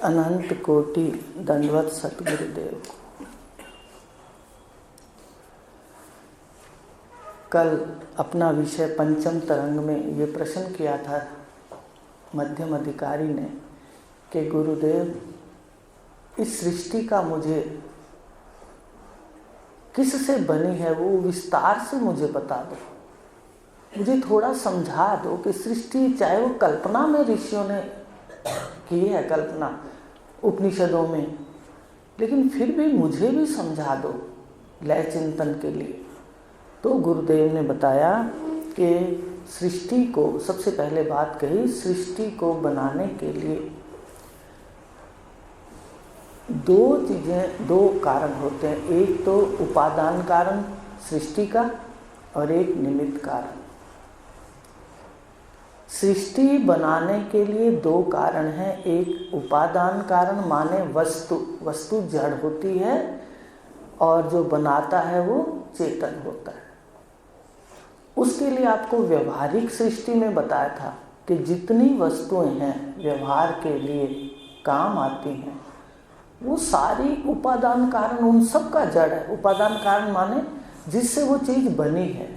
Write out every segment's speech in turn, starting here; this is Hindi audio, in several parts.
अनंत कोटि दंडवत सतगुरुदेव। कल अपना विषय पंचम तरंग में ये प्रश्न किया था मध्यम अधिकारी ने कि गुरुदेव, इस सृष्टि का मुझे किससे बनी है वो विस्तार से मुझे बता दो, मुझे थोड़ा समझा दो कि सृष्टि, चाहे वो कल्पना में ऋषियों ने की है, कल्पना उपनिषदों में, लेकिन फिर भी मुझे भी समझा दो लय चिंतन के लिए। तो गुरुदेव ने बताया कि सृष्टि को, सबसे पहले बात कही, सृष्टि को बनाने के लिए दो चीज़ें, दो कारण होते हैं। एक तो उपादान कारण सृष्टि का और एक निमित्त कारण। सृष्टि बनाने के लिए दो कारण हैं। एक उपादान कारण माने वस्तु, वस्तु जड़ होती है और जो बनाता है वो चेतन होता है। उसके लिए आपको व्यवहारिक सृष्टि में बताया था कि जितनी वस्तुएं हैं व्यवहार के लिए काम आती हैं वो सारी उपादान कारण, उन सब का जड़ है। उपादान कारण माने जिससे वो चीज़ बनी है।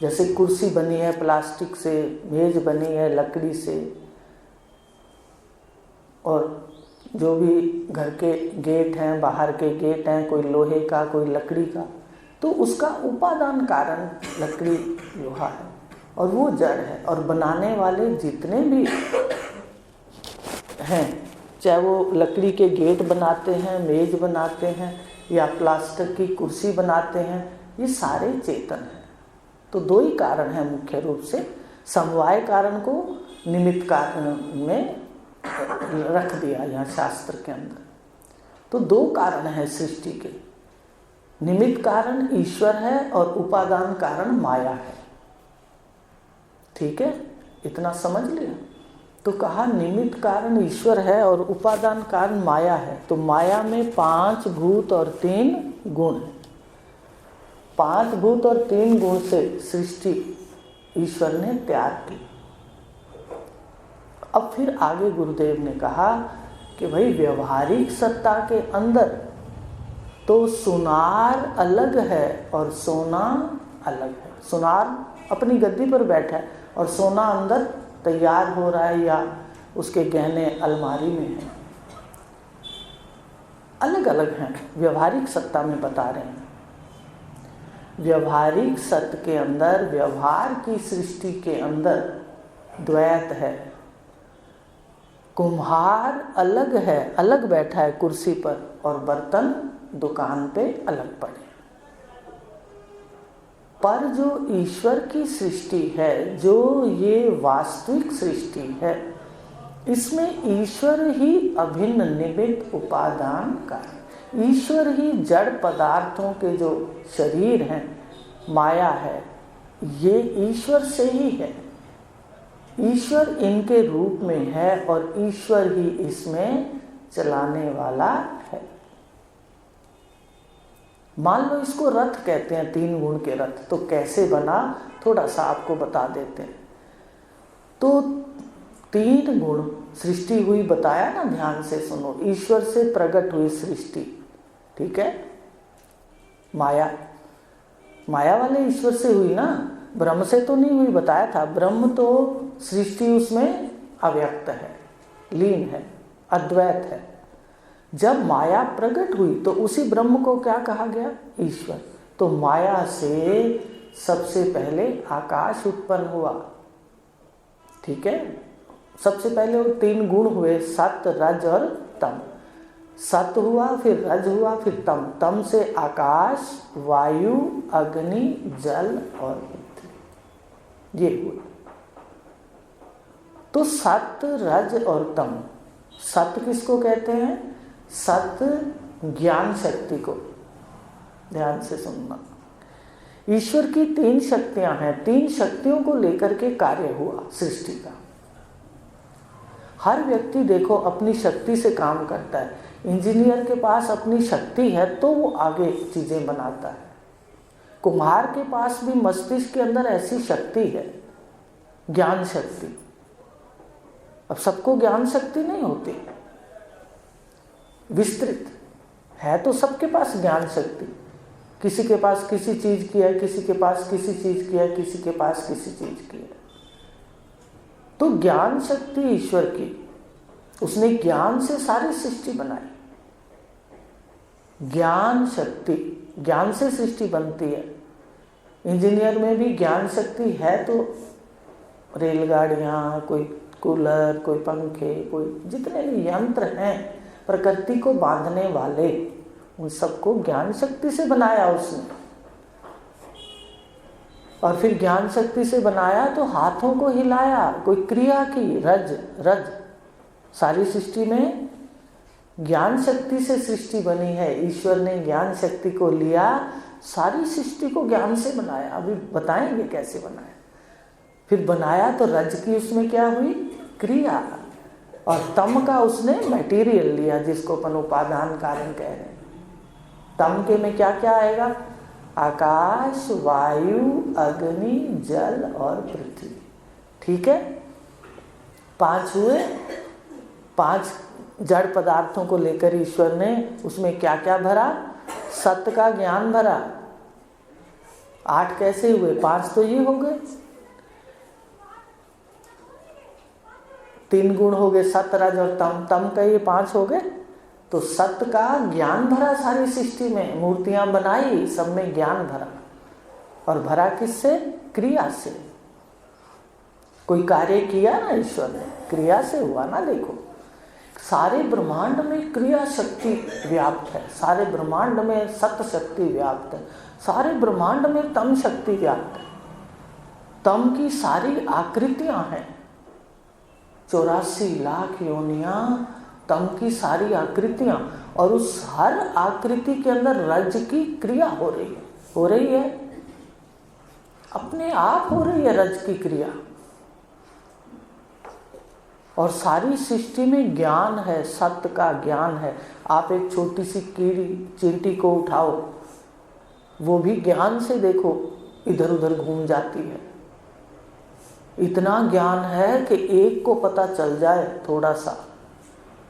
जैसे कुर्सी बनी है प्लास्टिक से, मेज बनी है लकड़ी से, और जो भी घर के गेट हैं, बाहर के गेट हैं, कोई लोहे का कोई लकड़ी का, तो उसका उपादान कारण लकड़ी, लोहा है और वो जड़ है। और बनाने वाले जितने भी हैं, चाहे वो लकड़ी के गेट बनाते हैं, मेज बनाते हैं या प्लास्टिक की कुर्सी बनाते हैं, ये सारे चेतन हैं। तो दो ही कारण हैं मुख्य रूप से। समवाय कारण को निमित्त कारण में रख दिया यहाँ शास्त्र के अंदर। तो दो कारण हैं सृष्टि के, निमित्त कारण ईश्वर है और उपादान कारण माया है। ठीक है, इतना समझ लिया। तो कहा निमित्त कारण ईश्वर है और उपादान कारण माया है। तो माया में 5 भूत और 3 गुण। 5 भूत और 3 गुण से सृष्टि ईश्वर ने तैयार की। अब फिर आगे गुरुदेव ने कहा कि भाई व्यवहारिक सत्ता के अंदर तो सुनार अलग है और सोना अलग है। सुनार अपनी गद्दी पर बैठा है और सोना अंदर तैयार हो रहा है या उसके गहने अलमारी में हैं। अलग अलग हैं, व्यवहारिक सत्ता में बता रहे हैं। व्यवहारिक सत्य के अंदर, व्यवहार की सृष्टि के अंदर द्वैत है। कुम्हार अलग है, अलग बैठा है कुर्सी पर, और बर्तन दुकान पे अलग पड़े। पर जो ईश्वर की सृष्टि है, जो ये वास्तविक सृष्टि है, इसमें ईश्वर ही अभिन्न निमित्त उपादान कारण, ईश्वर ही जड़ पदार्थों के जो शरीर हैं, माया है, ये ईश्वर से ही है। ईश्वर इनके रूप में है और ईश्वर ही इसमें चलाने वाला है। मान लो इसको रथ कहते हैं, 3 गुण के रथ। तो कैसे बना थोड़ा सा आपको बता देते हैं। तो 3 गुण सृष्टि हुई, बताया ना, ध्यान से सुनो। ईश्वर से प्रकट हुई सृष्टि, ठीक है। माया, माया वाले ईश्वर से हुई ना, ब्रह्म से तो नहीं हुई, बताया था। ब्रह्म तो सृष्टि उसमें अव्यक्त है, लीन है, अद्वैत है। जब माया प्रकट हुई तो उसी ब्रह्म को क्या कहा गया? ईश्वर। तो माया से सबसे पहले आकाश उत्पन्न हुआ, ठीक है। सबसे पहले वो 3 गुण हुए, सत, रज और तम। सत हुआ, फिर रज हुआ, फिर तम। तम से आकाश, वायु, अग्नि, जल और पृथ्वी, ये हुए। तो सत, रज और तम। सत किसको कहते हैं? सत ज्ञान शक्ति को। ध्यान से सुनना। ईश्वर की 3 शक्तियां हैं, 3 शक्तियों को लेकर के कार्य हुआ सृष्टि का। हर व्यक्ति देखो अपनी शक्ति से काम करता है। इंजीनियर के पास अपनी शक्ति है तो वो आगे चीजें बनाता है। कुम्हार के पास भी मस्तिष्क के अंदर ऐसी शक्ति है, ज्ञान शक्ति। अब सबको ज्ञान शक्ति नहीं होती, विस्तृत है तो सबके पास ज्ञान शक्ति। किसी के पास किसी चीज की है, किसी के पास किसी चीज की है, किसी के पास किसी चीज की है। तो ज्ञान शक्ति ईश्वर की, उसने ज्ञान से सारी सृष्टि बनाई। ज्ञान शक्ति, ज्ञान से सृष्टि बनती है। इंजीनियर में भी ज्ञान शक्ति है तो रेलगाड़ियाँ, कोई कूलर, कोई पंखे, कोई जितने भी यंत्र हैं प्रकृति को बांधने वाले, उन सबको ज्ञान शक्ति से बनाया उसने। और फिर ज्ञान शक्ति से बनाया तो हाथों को हिलाया, कोई क्रिया की, रज सारी सृष्टि में ज्ञान शक्ति से सृष्टि बनी है। ईश्वर ने ज्ञान शक्ति को लिया, सारी सृष्टि को ज्ञान से बनाया। अभी बताएंगे कैसे बनाया। फिर बनाया तो रज की उसमें क्या हुई, क्रिया, और तम का उसने मटेरियल लिया, जिसको अपन उपादान कारण कह रहे हैं। तम के में क्या क्या आएगा, आकाश, वायु, अग्नि, जल और पृथ्वी। ठीक है, 5 हुए। 5 जड़ पदार्थों को लेकर ईश्वर ने उसमें क्या क्या भरा, सत्य का ज्ञान भरा। 8 कैसे हुए, 5 तो ये हो गए। 3 गुण हो गए, सत्य, रज और तम, तम का ये 5 हो गए। तो सत्य का ज्ञान भरा सारी सृष्टि में, मूर्तियां बनाई, सब में ज्ञान भरा। और भरा किससे, क्रिया से। कोई कार्य किया ना ईश्वर ने, क्रिया से हुआ ना। देखो सारे ब्रह्मांड में क्रिया शक्ति व्याप्त है, सारे ब्रह्मांड में सत्य शक्ति व्याप्त है, सारे ब्रह्मांड में तम शक्ति व्याप्त है। तम की सारी आकृतियां हैं, 84 लाख योनियां, तम की सारी आकृतियां। और उस हर आकृति के अंदर रज की क्रिया हो रही है, अपने आप हो रही है रज की क्रिया। और सारी सृष्टि में ज्ञान है, सत्य का ज्ञान है। आप एक छोटी सी कीड़ी चींटी को उठाओ, वो भी ज्ञान से देखो इधर उधर घूम जाती है। इतना ज्ञान है कि एक को पता चल जाए, थोड़ा सा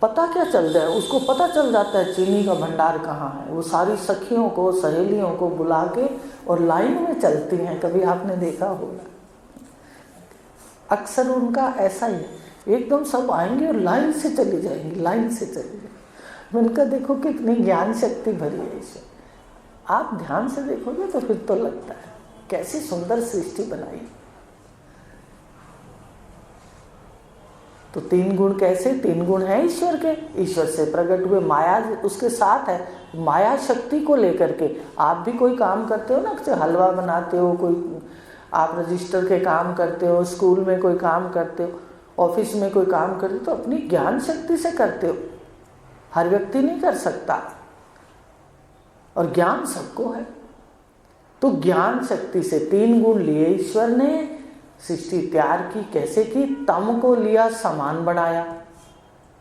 पता क्या चल जाए, उसको पता चल जाता है चीनी का भंडार कहाँ है। वो सारी सखियों को, सहेलियों को बुला के और लाइन में चलती हैं। कभी आपने देखा होगा, अक्सर उनका ऐसा ही है, एकदम सब आएंगे और लाइन से चली जाएंगी, लाइन से चली जाएंगी। उनका देखो कितनी ज्ञान शक्ति भरी है इसे। आप ध्यान से देखोगे तो फिर तो लगता है कैसी सुंदर सृष्टि बनाई। तो 3 गुण कैसे, 3 गुण है ईश्वर के, ईश्वर से प्रकट हुए। माया उसके साथ है, माया शक्ति को लेकर के। आप भी कोई काम करते हो ना, हलवा बनाते हो, कोई आप रजिस्टर के काम करते हो, स्कूल में कोई काम करते हो, ऑफिस में कोई काम करते हो, तो अपनी ज्ञान शक्ति से करते हो। हर व्यक्ति नहीं कर सकता, और ज्ञान सबको है। तो ज्ञान शक्ति से 3 गुण लिए ईश्वर ने, सृष्टि तैयार की। कैसे की, तम को लिया, समान बनाया।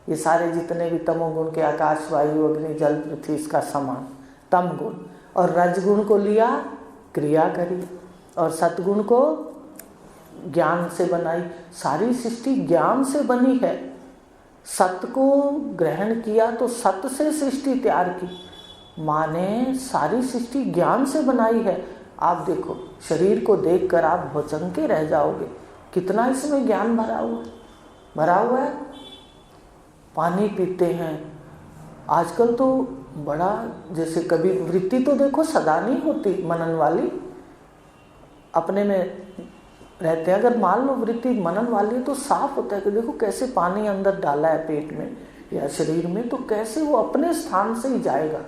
ये सारे जितने भी तमोगुण के, आकाश, वायु, अग्नि, जल, पृथ्वी, इसका समान तम गुण। और रजगुण को लिया, क्रिया करी। और सतगुण को ज्ञान से बनाई। सारी सृष्टि ज्ञान से बनी है। सत्य को ग्रहण किया तो सत्य से सृष्टि तैयार की। माने सारी सृष्टि ज्ञान से बनाई है। आप देखो, शरीर को देखकर आप भौचक्के रह जाओगे, कितना इसमें ज्ञान भरा हुआ है। पानी पीते हैं आजकल तो बड़ा, जैसे कभी वृत्ति तो देखो सदा नहीं होती मनन वाली, अपने में रहते हैं। अगर मान लो वृत्ति मनन वाली है तो साफ होता है कि देखो कैसे पानी अंदर डाला है पेट में या शरीर में, तो कैसे वो अपने स्थान से ही जाएगा,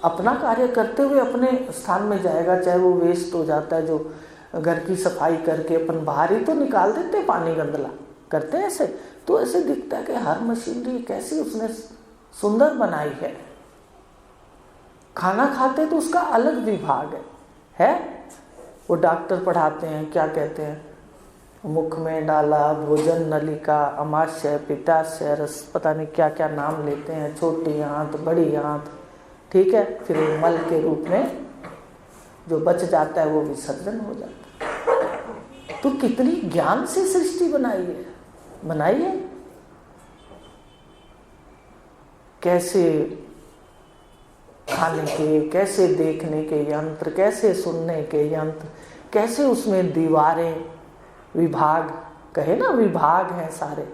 अपना कार्य करते हुए अपने स्थान में जाएगा। चाहे वो वेस्ट हो जाता है, जो घर की सफाई करके अपन बाहर ही तो निकाल देते पानी गंदला करते हैं ऐसे, तो ऐसे दिखता है कि हर मशीनरी कैसी उसने सुंदर बनाई है। खाना खाते तो उसका अलग विभाग है। वो डॉक्टर पढ़ाते हैं, क्या कहते हैं, मुख में डाला, भोजन नलिका, अमाशय, पित्ताशय, रस, पता नहीं क्या क्या नाम लेते हैं, छोटी आंत, बड़ी आंत, ठीक है। फिर मल के रूप में जो बच जाता है वो विसर्जन हो जाता है। तो कितनी ज्ञान से सृष्टि बनाई है। कैसे खाने के, कैसे देखने के यंत्र, कैसे सुनने के यंत्र, कैसे उसमें दीवारें, विभाग, कहे ना विभाग हैं सारे,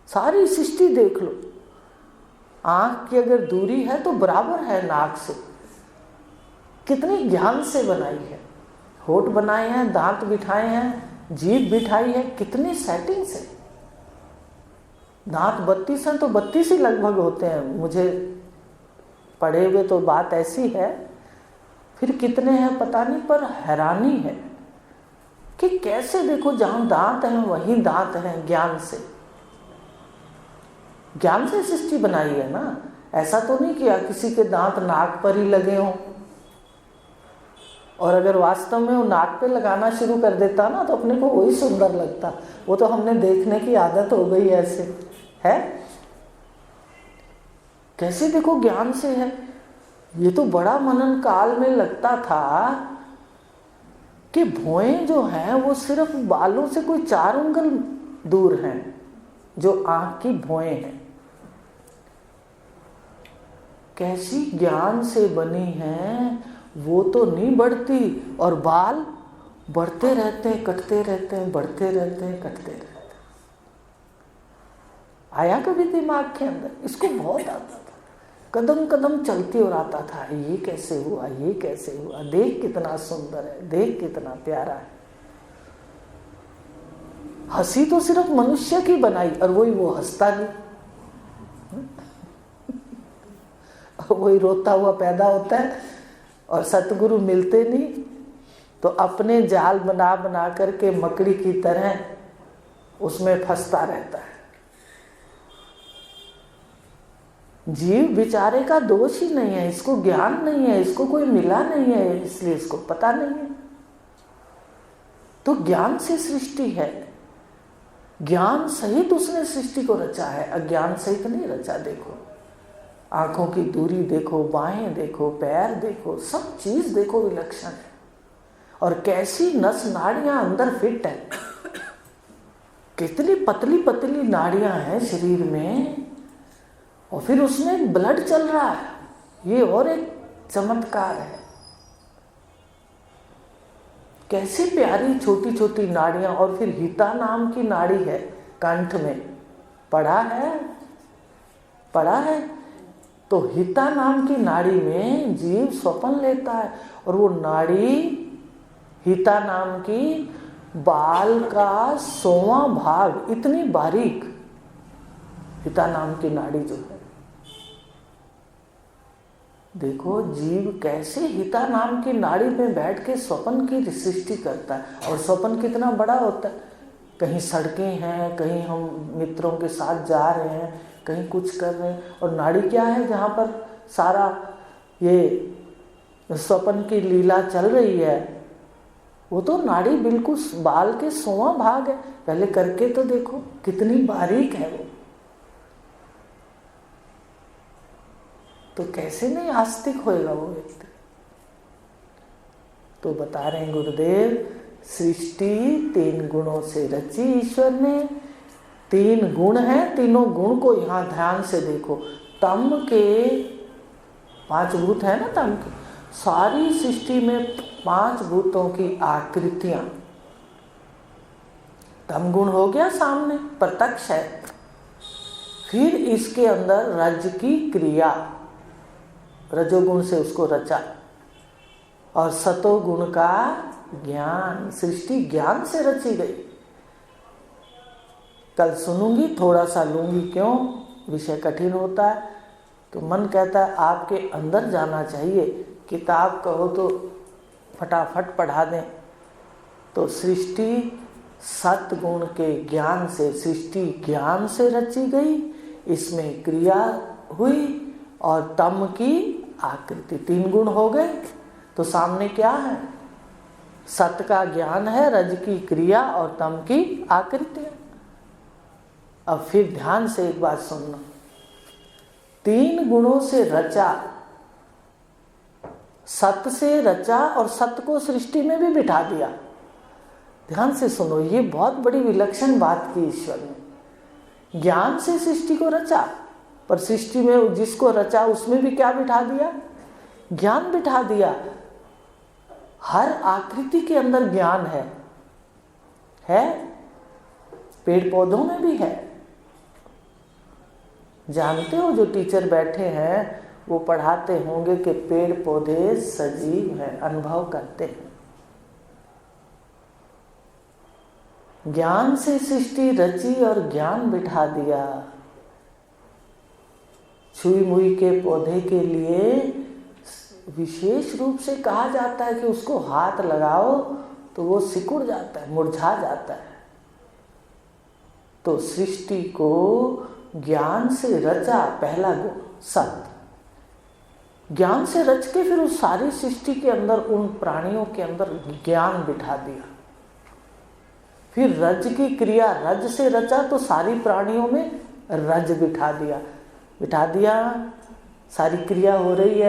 सारी सृष्टि देख लो। आंख की अगर दूरी है तो बराबर है नाक से। कितनी ज्ञान से बनाई है, होठ बनाए हैं, दांत बिठाए हैं, जीभ बिठाई है, कितनी सेटिंग से। दांत 32 हैं तो 32 ही लगभग होते हैं, मुझे पढ़े हुए तो बात ऐसी है, फिर कितने हैं पता नहीं, पर हैरानी है कि कैसे देखो जहां दांत हैं वहीं दांत हैं। ज्ञान से, ज्ञान से सृष्टि बनाई है ना। ऐसा तो नहीं किया किसी के दांत नाक पर ही लगे हों, और अगर वास्तव में वो नाक पे लगाना शुरू कर देता ना तो अपने को वही सुंदर लगता। वो तो हमने देखने की आदत हो गई ऐसे है। कैसे देखो ज्ञान से है। ये तो बड़ा मनन काल में लगता था कि भौएं जो हैं वो सिर्फ बालों से कोई 4 उंगल दूर हैं, जो आंख की भौएं हैं। कैसी ज्ञान से बनी हैं, वो तो नहीं बढ़ती, और बाल बढ़ते रहते हैं, कटते रहते हैं, बढ़ते रहते हैं, कटते रहते हैं। आया कभी दिमाग के अंदर? इसको बहुत आता था, कदम कदम चलती और आता था, ये कैसे हुआ, ये कैसे हुआ, देख कितना सुंदर है, देख कितना प्यारा है। हंसी तो सिर्फ मनुष्य की बनाई, और वही वो हंसता नहीं, वही रोता हुआ पैदा होता है, और सतगुरु मिलते नहीं तो अपने जाल बना बना करके मकड़ी की तरह उसमें फंसता रहता है। जीव बेचारे का दोष ही नहीं है, इसको ज्ञान नहीं है, इसको कोई मिला नहीं है, इसलिए इसको पता नहीं है। तो ज्ञान से सृष्टि है, ज्ञान सहित उसने सृष्टि को रचा है, अज्ञान सहित नहीं रचा। देखो आंखों की दूरी देखो, बाहें देखो, पैर देखो, सब चीज देखो विलक्षण है। और कैसी नस नाड़ियां अंदर फिट है, कितनी पतली पतली नाड़ियां हैं शरीर में, और फिर उसमें ब्लड चल रहा है। ये और एक चमत्कार है। कैसी प्यारी छोटी छोटी नाड़ियां, और फिर हिता नाम की नाड़ी है कंठ में, पढ़ा है। तो हिता नाम की नाड़ी में जीव स्वप्न लेता है, और वो नाड़ी हिता नाम की बाल का 100वां भाग, इतनी बारीक हिता नाम की नाड़ी जो है। देखो जीव कैसे हिता नाम की नाड़ी में बैठ के स्वप्न की सृष्टि करता है। और स्वप्न कितना बड़ा होता है, कहीं सड़कें हैं, कहीं हम मित्रों के साथ जा रहे हैं, कहीं कुछ कर रहे हैं, और नाड़ी क्या है जहाँ पर सारा ये स्वप्न की लीला चल रही है, वो तो नाड़ी बिल्कुल बाल के 100वां भाग है। पहले करके तो देखो कितनी बारीक है वो। तो कैसे नहीं आस्तिक होएगा वो व्यक्ति। तो बता रहे हैं गुरुदेव, सृष्टि 3 गुणों से रची ईश्वर ने। 3 गुण हैं, तीनों गुण को यहां ध्यान से देखो। तम के 5 भूत है ना, तम के सारी सृष्टि में 5 भूतों की आकृतियां। तम गुण हो गया सामने, प्रत्यक्ष है। फिर इसके अंदर रज की क्रिया, रजोगुण से उसको रचा, और सतोगुण का ज्ञान। सृष्टि ज्ञान से रची गई। कल सुनूंगी, थोड़ा सा लूंगी, क्यों विषय कठिन होता है, तो मन कहता है आपके अंदर जाना चाहिए। किताब कहो तो फटाफट पढ़ा दें। तो सृष्टि सतगुण के ज्ञान से, सृष्टि ज्ञान से रची गई, इसमें क्रिया हुई, और तम की आकृति। 3 गुण हो गए। तो सामने क्या है, सत का ज्ञान है, रज की क्रिया, और तम की आकृति। अब फिर ध्यान से एक बात सुनना। 3 गुणों से रचा, सत से रचा, और सत को सृष्टि में भी बिठा दिया। ध्यान से सुनो, ये बहुत बड़ी विलक्षण बात की ईश्वर ने। ज्ञान से सृष्टि को रचा, पर सृष्टि में जिसको रचा उसमें भी क्या बिठा दिया? ज्ञान बिठा दिया। हर आकृति के अंदर ज्ञान है? पेड़ पौधों में भी है। जानते हो जो टीचर बैठे हैं वो पढ़ाते होंगे कि पेड़ पौधे सजीव हैं, अनुभव करते हैं। ज्ञान से सृष्टि रची और ज्ञान बिठा दिया। छुई मुई के पौधे के लिए विशेष रूप से कहा जाता है कि उसको हाथ लगाओ तो वो सिकुड़ जाता है, मुरझा जाता है। तो सृष्टि को ज्ञान से रचा, पहला गुण सत्य। ज्ञान से रच के फिर उस सारी सृष्टि के अंदर, उन प्राणियों के अंदर ज्ञान बिठा दिया। फिर रज की क्रिया, रज से रचा तो सारी प्राणियों में रज बिठा दिया। सारी क्रिया हो रही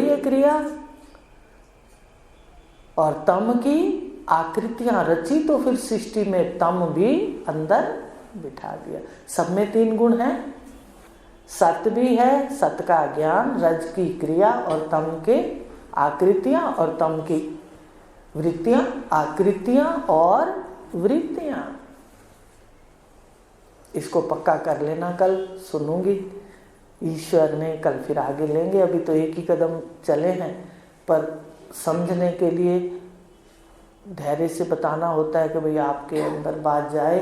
है क्रिया। और तम की आकृतियां रची तो फिर सृष्टि में तम भी अंदर बिठा दिया। सब में 3 गुण हैं। सत्य भी है, सत्य का ज्ञान, रज की क्रिया और तम के आकृतियां और तम की वृत्तियां, आकृतियां और वृत्तियां। इसको पक्का कर लेना, कल सुनूंगी ईश्वर ने, कल फिर आगे लेंगे। अभी तो एक ही कदम चले हैं, पर समझने के लिए धैर्य से बताना होता है कि भाई आपके अंदर बात जाए।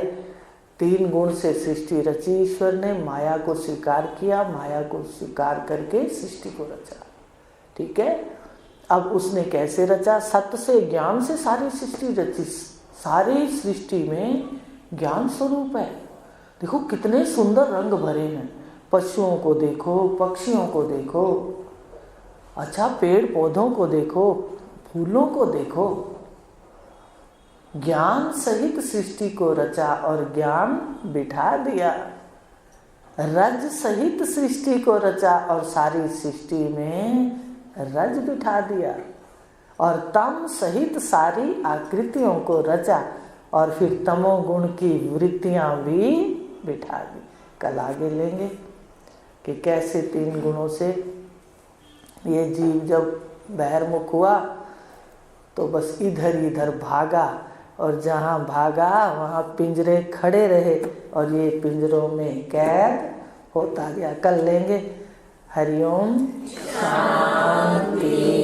3 गुण से सृष्टि रची ईश्वर ने, माया को स्वीकार किया, माया को स्वीकार करके सृष्टि को रचा। ठीक है, अब उसने कैसे रचा? सत्य से, ज्ञान से सारी सृष्टि रची। सारी सृष्टि में ज्ञान स्वरूप है। देखो कितने सुंदर रंग भरे हैं। पशुओं को देखो, पक्षियों को देखो, अच्छा पेड़ पौधों को देखो, फूलों को देखो। ज्ञान सहित सृष्टि को रचा और ज्ञान बिठा दिया। रज सहित सृष्टि को रचा और सारी सृष्टि में रज बिठा दिया। और तम सहित सारी आकृतियों को रचा और फिर तमोगुण की वृत्तियां भी बिठा दी। कल आगे लेंगे कि कैसे 3 गुणों से ये जीव जब बहिर्मुख हुआ तो बस इधर भागा, और जहाँ भागा वहाँ पिंजरे खड़े रहे और ये पिंजरों में कैद होता गया। कल लेंगे। हरिओम शांति।